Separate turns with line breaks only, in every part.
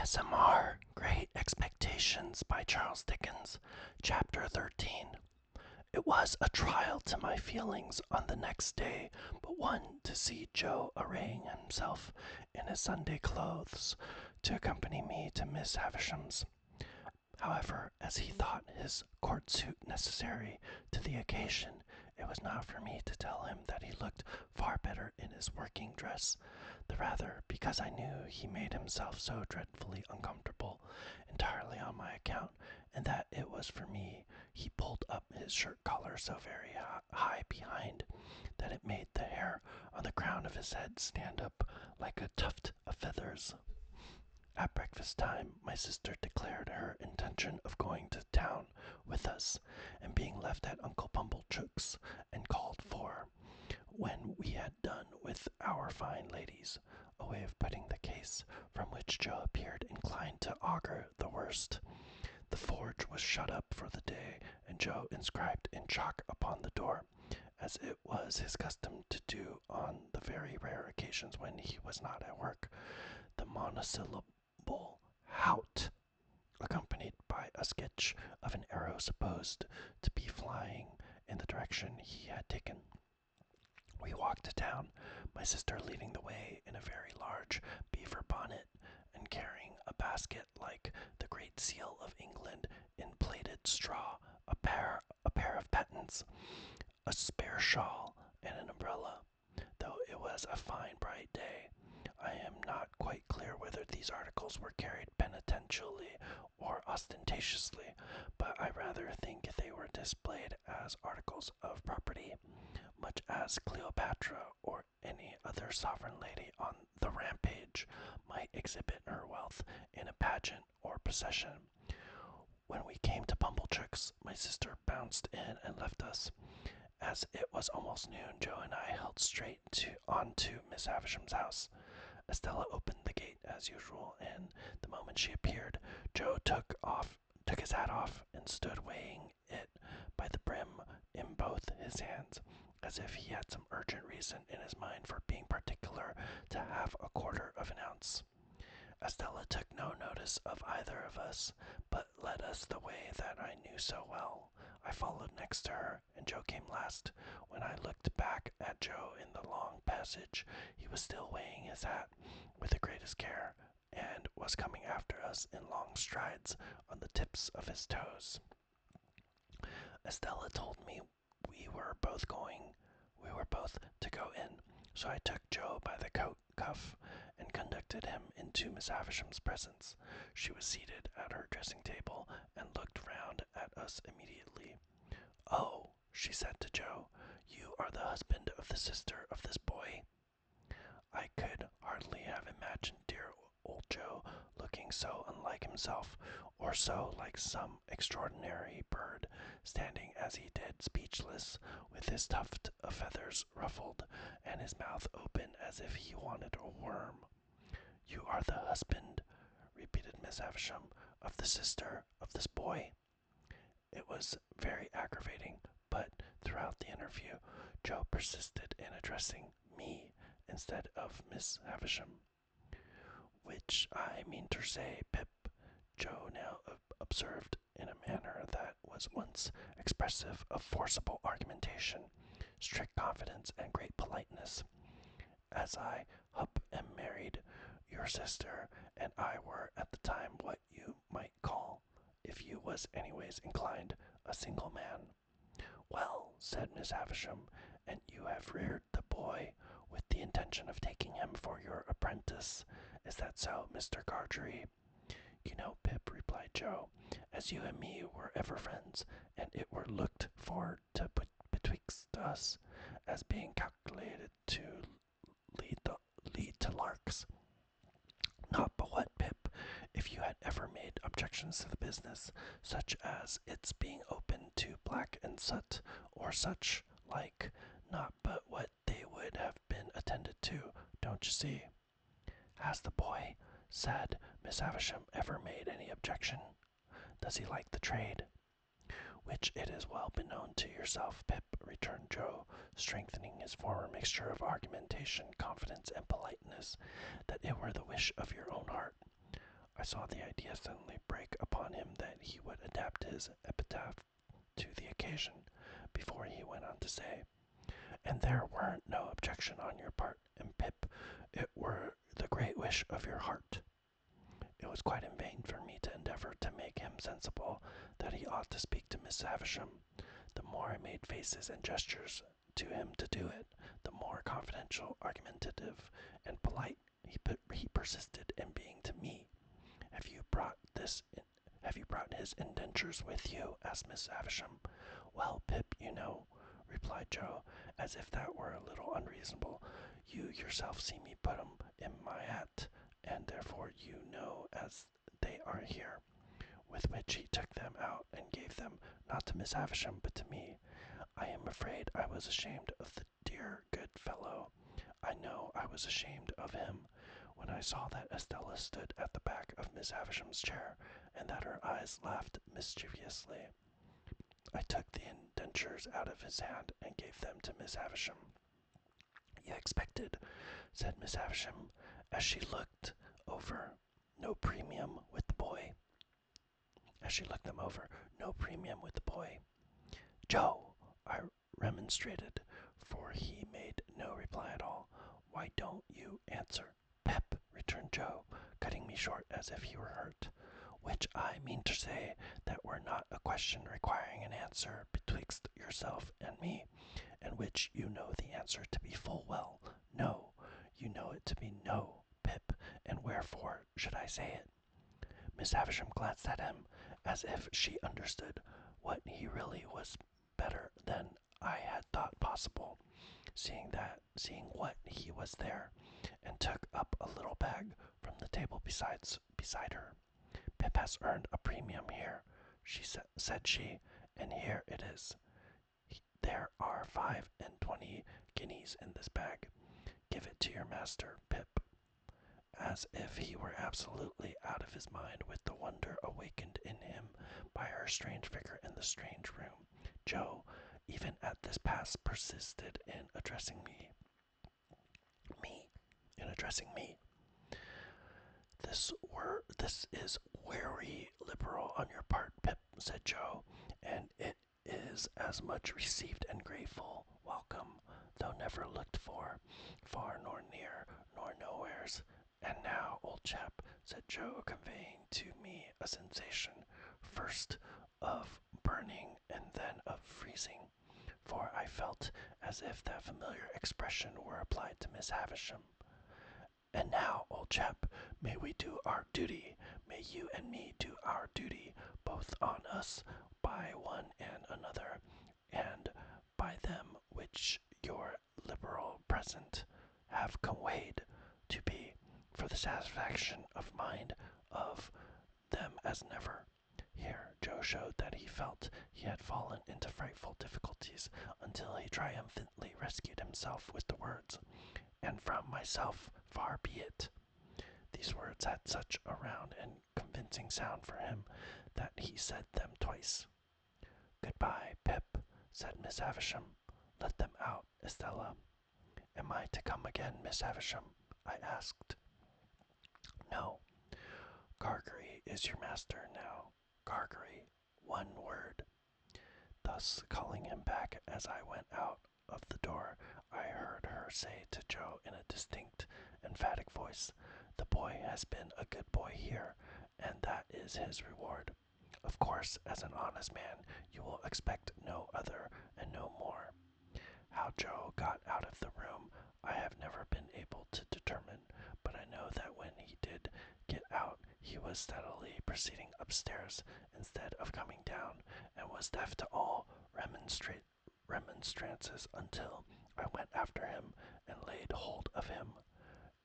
EdutainmentASMR Great Expectations by Charles Dickens, Chapter 13. It was a trial to my feelings on the next day, but one to see Joe arraying himself in his Sunday clothes to accompany me to Miss Havisham's. However, as he thought his court suit necessary to the occasion, it was not for me to tell him that he looked far better in his working dress, the rather because I knew he made himself so dreadfully uncomfortable entirely on my account, and that it was for me he pulled up his shirt collar so very high behind that it made the hair on the crown of his head stand up like a tuft of feathers. At breakfast time, my sister declared her intention of going to town with us, and being left at Uncle Pumblechook's, and called for, when we had done with our fine ladies, a way of putting the case from which Joe appeared inclined to augur the worst. The forge was shut up for the day, and Joe inscribed in chalk upon the door, as it was his custom to do on the very rare occasions when he was not at work, the monosyllable "hout," accompanied by a sketch of an arrow supposed to be flying in the direction he had taken. We walked to town, my sister leading the way in a very large beaver bonnet, and carrying a basket like the Great Seal of England in plaited straw, a pair of pattens, a spare shawl, and an umbrella. Though it was a fine bright day, I am not quite clear whether these articles were carried penitentially or ostentatiously, but I rather think they were displayed as articles of property, much as Cleopatra or any other sovereign lady on the rampage might exhibit her wealth in a pageant or procession. When we came to Pumblechook's, my sister bounced in and left us. As it was almost noon, Joe and I held straight on to Miss Havisham's house. Estella opened the gate as usual, and the moment she appeared, Joe took his hat off and stood weighing it by the brim in both his hands, as if he had some urgent reason in his mind for being particular to have a quarter of an ounce. Estella took no notice of either of us, but led us the way that I knew so well. I followed next to her, and Joe came last. When I looked back at Joe in the long passage, he was still weighing his hat with the greatest care, and was coming after us in long strides on the tips of his toes. Estella told me we were both to go in, so I took Joe by the coat cuff and conducted him into Miss Havisham's presence. She was seated at her dressing table and looked round at us immediately. "Oh," she said to Joe, "you are the husband of the sister of this boy?" I could hardly have imagined dear old Joe looking so unlike himself, or so like some extraordinary bird, standing as he did, speechless, with his tuft of feathers ruffled, and his mouth open as if he wanted a worm. "You are the husband," repeated Miss Havisham, "of the sister of this boy?" It was very aggravating, but throughout the interview, Joe persisted in addressing me instead of Miss Havisham. "Which I mean to say, Pip," Joe now observed in a manner that was once expressive of forcible argumentation, strict confidence, and great politeness, "as I am married, your sister and I were at the time what you might call, if you was anyways inclined, a single man." "Well," said Miss Havisham, "and you have reared the boy with the intention of taking him for your apprentice. Is that so, Mr. Gargery?" "You know, Pip," replied Joe, "as you and me were ever friends, and it were looked for to put betwixt us, as being calculated to lead to larks." "Not but what, Pip, if you had ever made objections to the business, such as its being open to black and soot, or such like, not but what they would have been attended to, don't you see?" "Has the boy," said Miss Havisham, "ever made any objection? Does he like the trade?" "Which it is well beknown to yourself, Pip," returned Joe, strengthening his former mixture of argumentation, confidence, and politeness, "that it were the wish of your own heart. I saw the idea suddenly break upon him that he would adapt his epitaph to the occasion, before he went on to say, "And there weren't no objection on your part, and Pip, it were the great wish of your heart." It was quite in vain for me to endeavour to make him sensible that he ought to speak to Miss Havisham. The more I made faces and gestures to him to do it, the more confidential, argumentative, and polite he persisted in being to me. Have you brought his indentures with you?" asked Miss Havisham. "Well, Pip, you know," replied Joe, as if that were a little unreasonable, "you yourself see me put 'em in my hat, and therefore you know as they are here." With which he took them out and gave them, not to Miss Havisham, but to me. I am afraid I was ashamed of the dear good fellow. I know I was ashamed of him when I saw that Estella stood at the back of Miss Havisham's chair, and that her eyes laughed mischievously. I took the indentures out of his hand and gave them to Miss Havisham. "You expected," said Miss Havisham, as she looked over, "no premium with the boy?" As she looked them over, "No premium with the boy?" "Joe," I remonstrated, for he made no reply at all. "Why don't you answer?" "Pep," returned Joe, cutting me short as if he were hurt. "Which I mean to say that were not a question requiring an answer betwixt yourself and me, and which you know the answer to be full well. No, you know it to be no, Pip, and wherefore should I say it?" Miss Havisham glanced at him as if she understood what he really was better than I had thought possible, seeing what he was there, and took up a little bag from the table beside her. "Pip has earned a premium here," said she, "and here it is. There are 25 guineas in this bag. Give it to your master, Pip." As if he were absolutely out of his mind with the wonder awakened in him by her strange figure in the strange room, Joe, even at this pass, persisted in addressing me. "This is wery liberal on your part, Pip," said Joe, "and it is as much received and grateful welcome, though never looked for, far nor near, nor nowheres. And now, old chap," said Joe, conveying to me a sensation, first of burning and then of freezing, for I felt as if that familiar expression were applied to Miss Havisham. "And now, old chap, may we do our duty, may you and me do our duty, both on us, by one and another, and by them which your liberal present have conveyed to be, for the satisfaction of mind of them as never." Here Joe showed that he felt he had fallen into frightful difficulties, until he triumphantly rescued himself with the words, "And from myself far be it." These words had such a round and convincing sound for him that he said them twice. "Goodbye, Pip," said Miss Havisham. "Let them out, Estella." "Am I to come again, Miss Havisham?" I asked. "No. Gargery is your master now. Gargery, one word." Thus calling him back as I went out of the door, I heard her say to Joe in a distinct, emphatic voice, "The boy has been a good boy here, and that is his reward. Of course, as an honest man, you will expect no other and no more." How Joe got out of the room I have never been able to determine, but I know that when he did get out he was steadily proceeding upstairs instead of coming down, and was deaf to all remonstrances until I went after him and laid hold of him.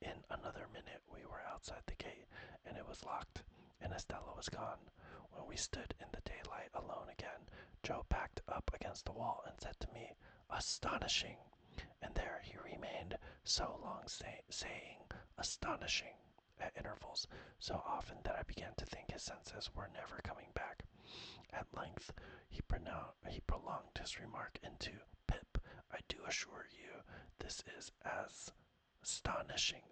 In another minute we were outside the gate, and it was locked, and Estella was gone. When we stood in the daylight alone again, Joe backed up against the wall and said to me, "Astonishing!" And there he remained so long, saying "astonishing" at intervals, so often that I began to think his senses were never coming back. At length he prolonged his remark into, "Pip, I do assure you this is astonishing,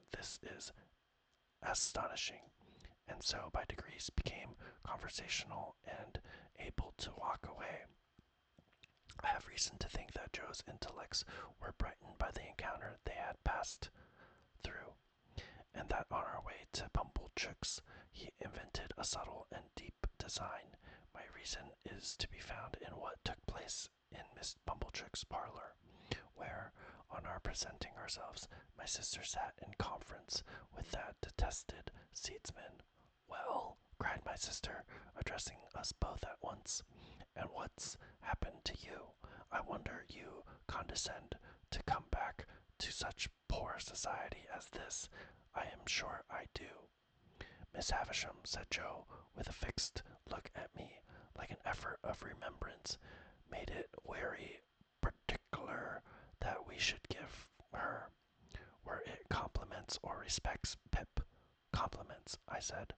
and so by degrees became conversational and able to walk away. I have reason to think that Joe's intellects were brightened by the encounter they had passed through, and that on our way to Pumblechook's he invented a subtle and deep design. My reason is to be found in what took place in Miss Pumblechook's parlor, where, on our presenting ourselves, my sister sat in conference with that detested seedsman. "Well," cried my sister, addressing us both at once, "and what's happened to you? I wonder you condescend to come back to such poor society as this. I am sure I do." "Miss Havisham," said Joe, with a fixed look at me, like an effort of remembrance, made it very particular that we should give her. "Were it compliments or respects, Pip?" "Compliments," I said.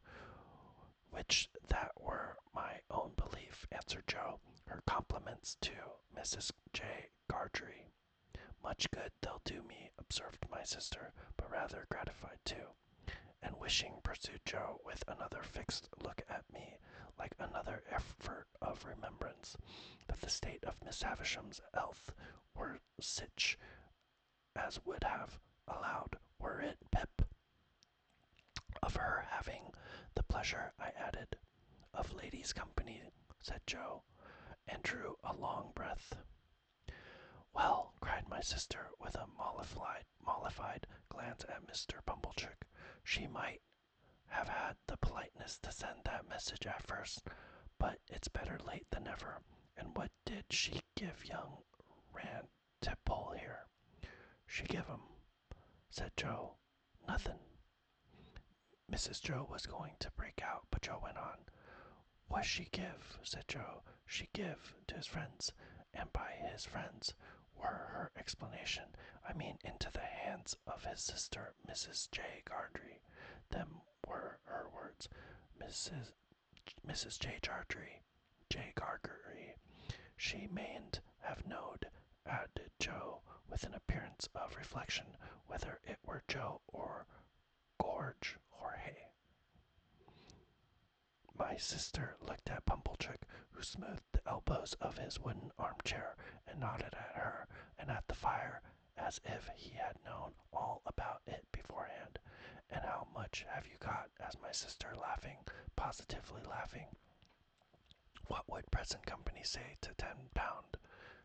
"Which that were my own belief," answered Joe. "Her compliments to Mrs. J. Gardry." "Much good they'll do me," observed my sister, but rather gratified too. "And wishing," pursued Joe, with another fixed look at me, like another effort of remembrance, "that the state of Miss Havisham's health were sich as would have allowed, were it, Pip?" "Of her having the pleasure," I added. "Of ladies' company," said Joe, and drew a long breath. "Well," cried my sister, with a mollified glance at Mr. Pumblechook, "she might have had the politeness to send that message at first, but it's better late than never. And what did she give young Rantipole here?" "She give him," said Joe, "nothin'." Mrs. Joe was going to break out, but Joe went on. "What she give," said Joe, "she give to his friends, and by his friends were her explanation. I mean into the hands of his sister, Mrs. J. Gardry. Them were her words. Mrs. J. Gargery. She mayn't have knowed," added Joe, with an appearance of reflection, "whether it were Joe or Gorge Jorge." My sister looked at Pumblechook, who smoothed the elbows of his wooden armchair, and nodded at her and at the fire, as if he had known all about it beforehand. "And how much have you got?" asked my sister, laughing, positively laughing. "What would present company say to £10?"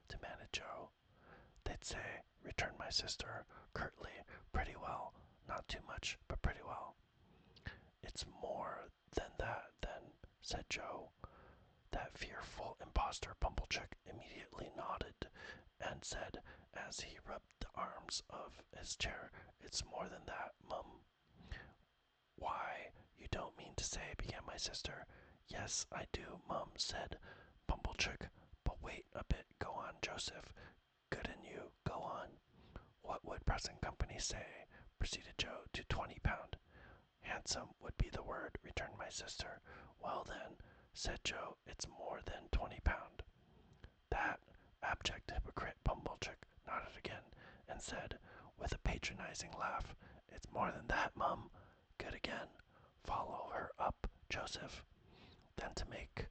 demanded Joe. "They'd say," returned my sister, curtly, "pretty well. Not too much, but pretty well." "It's more than that, then," said Joe. That fearful impostor Pumblechook immediately nodded, and said, as he rubbed the arms of his chair, "It's more than that, mum." "Why, you don't mean to say," began my sister. "Yes, I do, mum," said Pumblechook. "But wait a bit. Go on, Joseph. Good in you. Go on." "What would present company say?" proceeded Joe, "to £20? "Handsome would be the word," returned my sister. "Well then," said Joe, "it's more than £20. That abject hypocrite Pumblechook nodded again, and said, with a patronizing laugh, "It's more than that, mum." Good again. "Follow her up, Joseph." Then to make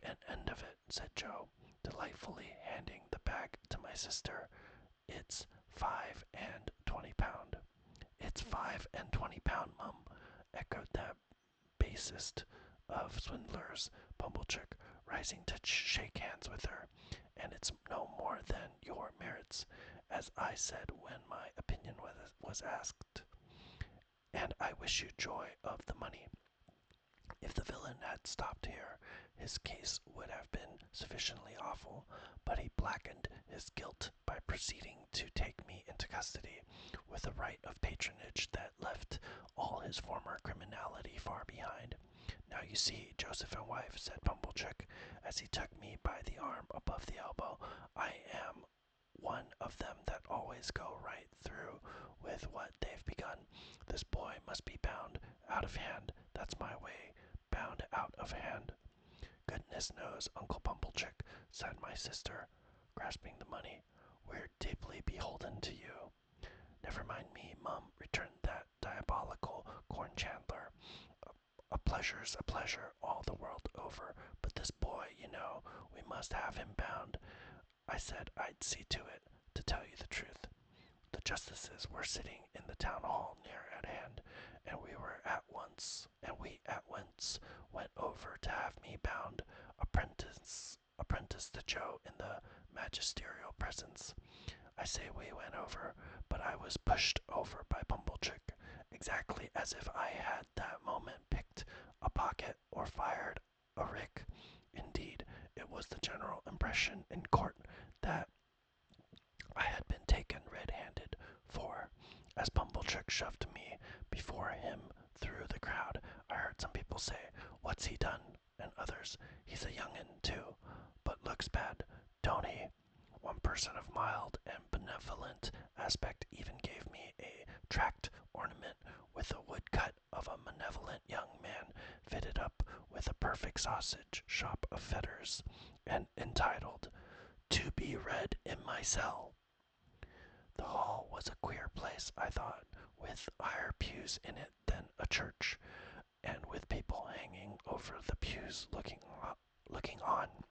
an end of it," said Joe, delightfully handing the bag to my sister, "it's £5 and £20. "It's £5 and £20, mum," echoed that basest of swindlers, Pumblechook, rising to shake hands with her, "and it's no more than your merits, as I said when my opinion was asked. And I wish you joy of the money." If the villain had stopped here, his case would have been sufficiently awful, but he blackened his guilt by proceeding to take me into custody, with a right of patronage that left all his former criminality far behind. "Now you see, Joseph and wife," said Pumblechook, as he took me by the arm above the elbow, "I am one of them that always go right through with what they've begun. This boy must be bound out of hand. That's my way. Bound out of hand." "Goodness knows, Uncle Pumblechook," said my sister, grasping the money, "we're deeply beholden to you." "Never mind me, mum," returned that diabolical corn chandler. A pleasure's a pleasure all the world over, but this boy, we must have him bound. I said I'd see to it, to tell you the truth. The justices were sitting in the town hall near at hand, and we at once went over to have me bound apprentice to Joe in the magisterial presence. I say we went over, but I was pushed over by Pumblechook, exactly as if I had that moment picked a pocket or fired a rick. Indeed, it was the general impression in court that I had been taken red-handed, for, as Pumblechook shoved me before him through the crowd, I heard some people say, "What's he done?" and others, "He's a young'un, too, but looks bad, don't he?" One person of mild and benevolent aspect even gave me a tract ornament with a woodcut of a malevolent young man fitted up with a perfect sausage shop of fetters, and entitled, "To be read in my cell." The hall was a queer place, I thought, with higher pews in it than a church, and with people hanging over the pews looking on,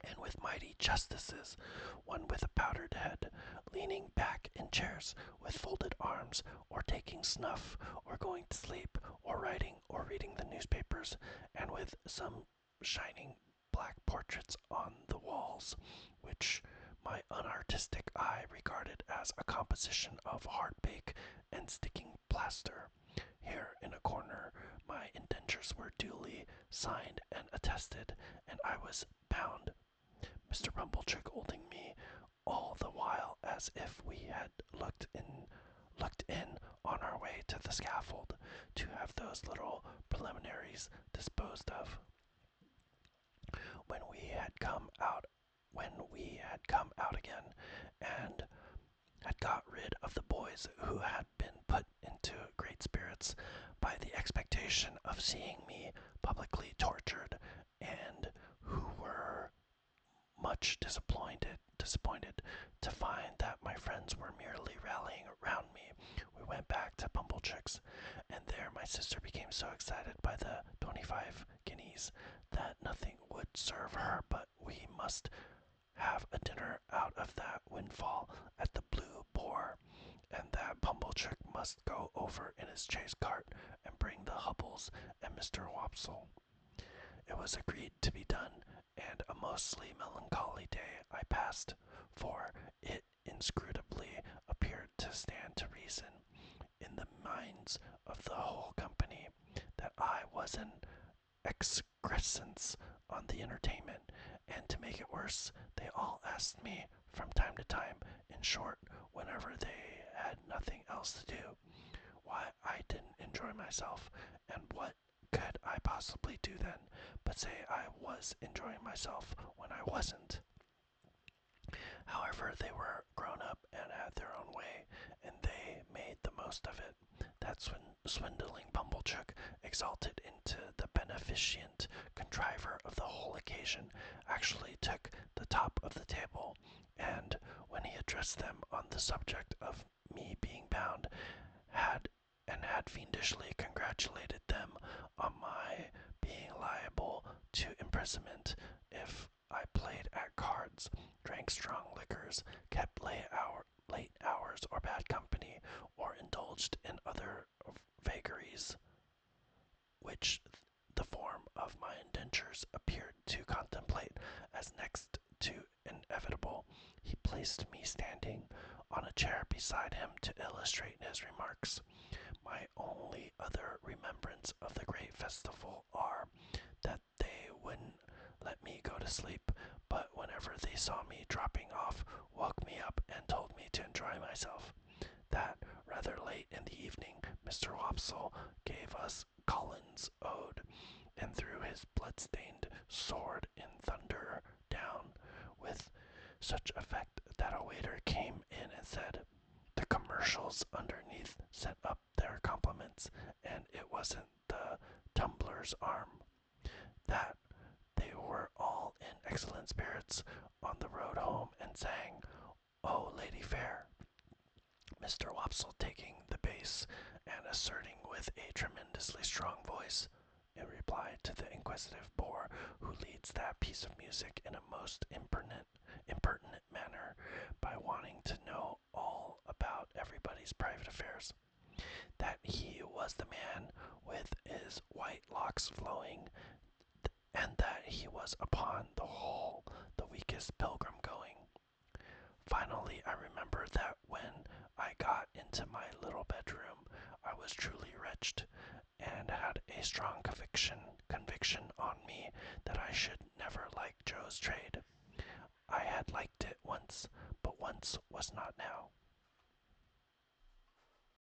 and with mighty justices, one with a powdered head, leaning back in chairs with folded arms, or taking snuff, or going to sleep, or writing, or reading the newspapers, and with some shining black portraits on the walls, which my unartistic eye regarded as a composition of hardbake and sticking plaster. Here, in a corner, my indentures were duly signed and attested, and I was bound, Mr. Pumblechook holding me all the while as if we had looked in on our way to the scaffold to have those little preliminaries disposed of. When we had come out again, and had got rid of the boys who had been put into great spirits by the expectation of seeing me publicly tortured, and who were much disappointed to find that my friends were merely rallying round me, we went back to Pumblechook's, and there my sister became so excited by the 25 guineas that nothing would serve her but we must have a dinner out of that windfall at the Blue Boar, and that Pumblechook must go over in his chaise cart and bring the Hubbles and Mr. Wopsle. It was agreed to be done, and a mostly melancholy day I passed, for it inscrutably appeared to stand to reason in the minds of the whole company that I was an excrescence on the entertainment, and to make it worse, they all asked me from time to time, in short, whenever they had nothing else to do, why I didn't enjoy myself, and what could I possibly do then but say I was enjoying myself when I wasn't. However, they were grown up and had their own way, and they made the most of it. That swindling Pumblechook, exalted into the beneficent contriver of the whole occasion, actually took the top of the table, and when he addressed them on the subject of me being bound, had fiendishly congratulated them on my being liable to imprisonment if I played at cards, drank strong liquors, kept late hours or bad company, or indulged in other vagaries, which the form of my indentures appeared to contemplate as next to inevitable. He placed me standing on a chair beside him to illustrate his remarks. My only other remembrance of the great festival are that they wouldn't let me go to sleep, but whenever they saw me dropping off, woke me up and told me to enjoy myself. That, rather late in the evening, Mr. Wopsle gave us Collins's Ode, and threw his blood-stained sword in thunder down, with such effect that a waiter came in and said, "The commercials underneath sent up their compliments, and it wasn't the tumbler's arm." That they were all in excellent spirits on the road home, and sang, "O Lady Fair." Mr. Wopsle taking the bass and asserting with a tremendously strong voice, in reply to the inquisitive bore who leads that piece of music in a most impertinent manner by wanting to know all about everybody's private affairs, that he was the man with his white locks flowing, and that he was upon the whole the weakest pilgrim going. Finally, I remember that when I got into my little bedroom, I was truly wretched, and had a strong conviction on me that I should never like Joe's trade. I had liked it once, but once was not now.